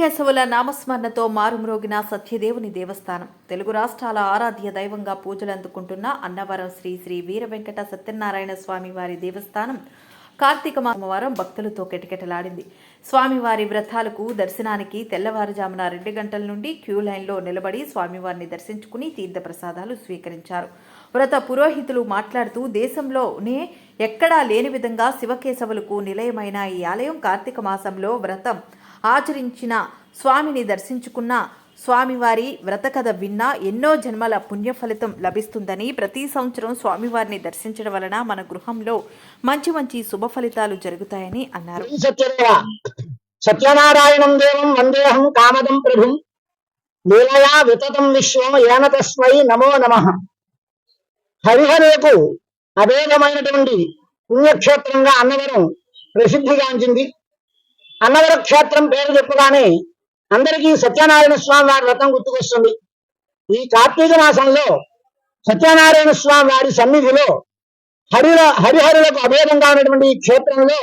శివకేశవుల నామస్మరణతో మారుమ్రోగిన సత్యదేవుని దేవస్థానం తెలుగు రాష్ట్రాల ఆరాధ్య దైవంగా పూజలందుకుంటున్న అన్నవరం శ్రీ శ్రీ వీర వెంకట సత్యనారాయణ స్వామి వారి దేవస్థానం కార్తీక సోమవారం భక్తులతో కిటకిటలాడింది. స్వామివారి వ్రతాలకు దర్శనానికి తెల్లవారుజామున 2 గంటల నుండి క్యూ లైన్లో నిలబడి స్వామివారిని దర్శించుకుని తీర్థప్రసాదాలు స్వీకరించారు. వ్రత పురోహితులు మాట్లాడుతూ దేశంలోనే ఎక్కడా లేని విధంగా శివకేశవులకు నిలయమైన ఈ ఆలయం కార్తీక మాసంలో వ్రతం ఆచరించిన స్వామిని దర్శించుకున్న స్వామివారి వ్రతకథ విన్నా ఎన్నో జన్మల పుణ్యఫలితం లభిస్తుందని, ప్రతి సంవత్సరం స్వామివారిని దర్శించడం వలన మన గృహంలో మంచి మంచి శుభ ఫలితాలు జరుగుతాయని అన్నారు. సత్యనారాయణం దేవం వందేహం కామదం ప్రభుం లీలయా వితతం విశ్వం ఏన తస్మై నమో నమః. హరిహరులకు అభేదమైనటువంటి పుణ్యక్షేత్రంగా అన్నవరం ప్రసిద్ధిగాంచింది. అన్నవర క్షేత్రం పేరు చెప్పగానే అందరికీ సత్యనారాయణ స్వామి వారి వ్రతం గుర్తుకొస్తుంది. ఈ కార్తీక మాసంలో సత్యనారాయణ స్వామి వారి సన్నిధిలో హరిహరులకు అభేదంగా ఉన్నటువంటి ఈ క్షేత్రంలో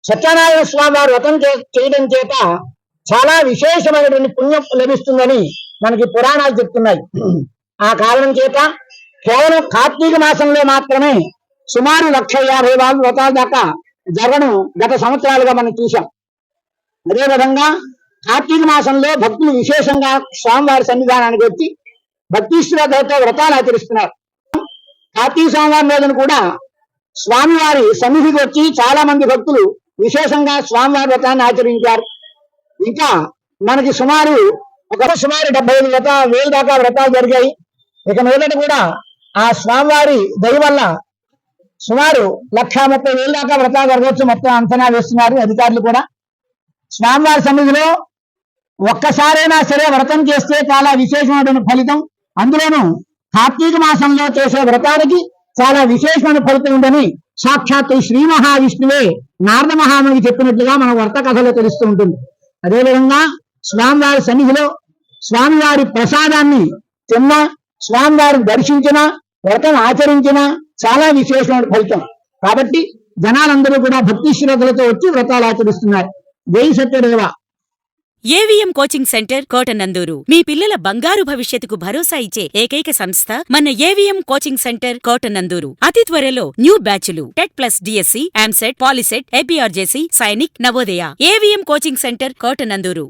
సత్యనారాయణ స్వామి వారి వ్రతం చేయడం చేత చాలా విశేషమైనటువంటి పుణ్యం లభిస్తుందని మనకి పురాణాలు చెప్తున్నాయి. ఆ కారణం చేత కేవలం కార్తీక మాసంలో మాత్రమే సుమారు 1,50,000 వ్రతాల దాకా జరగడం గత సంవత్సరాలుగా మనం చూసాం. అదేవిధంగా కార్తీక మాసంలో భక్తులు విశేషంగా స్వామివారి సన్నిధానానికి వచ్చి భక్తి శ్రద్ధలతో వ్రతాలు ఆచరిస్తున్నారు. కార్తీక సోమవారం రోజున కూడా స్వామివారి సన్నిధికి వచ్చి చాలా మంది భక్తులు విశేషంగా స్వామివారి వ్రతాన్ని ఆచరించారు. ఇంకా మనకి సుమారు 75,000 దాకా వ్రతాలు జరిగాయి. ఇక మీదట కూడా ఆ స్వామివారి దయ వల్ల సుమారు 1,30,000 దాకా వ్రతాలు జరగవచ్చు మొత్తం అంచనా వేస్తున్నారు అధికారులు కూడా. స్వామివారి సన్నిధిలో ఒక్కసారైనా సరే వ్రతం చేస్తే చాలా విశేషమైన ఫలితం, అందులోనూ కార్తీక మాసంలో చేసే వ్రతానికి చాలా విశేషమైన ఫలితం ఉందని సాక్షాత్తు శ్రీ మహావిష్ణువే నారద మహామునికి చెప్పినట్లుగా మన వ్రత కథలో తెలుస్తూ ఉంటుంది. అదేవిధంగా స్వామివారి సన్నిధిలో స్వామివారి ప్రసాదాన్ని తిన్న, స్వామివారిని దర్శించిన, వ్రతం ఆచరించిన చాలా విశేషమైన ఫలితం. కాబట్టి జనాలందరూ కూడా భక్తి శ్రద్ధలతో వచ్చి వ్రతాలు ఆచరిస్తున్నారు. జై Satyadeva. AVM coaching centre Kotananduru మీ పిల్లల బంగారు భవిష్యత్తుకు భరోసా ఇచ్చే ఏకైక సంస్థ మన ఏవిఎం కోచింగ్ సెంటర్ కోటనందూరు. అతి త్వరలో న్యూ బ్యాచ్లు TET plus DSC, EAMCET, POLYCET, APRJC, Sainik, Navodaya. AVM coaching centre Kotananduru.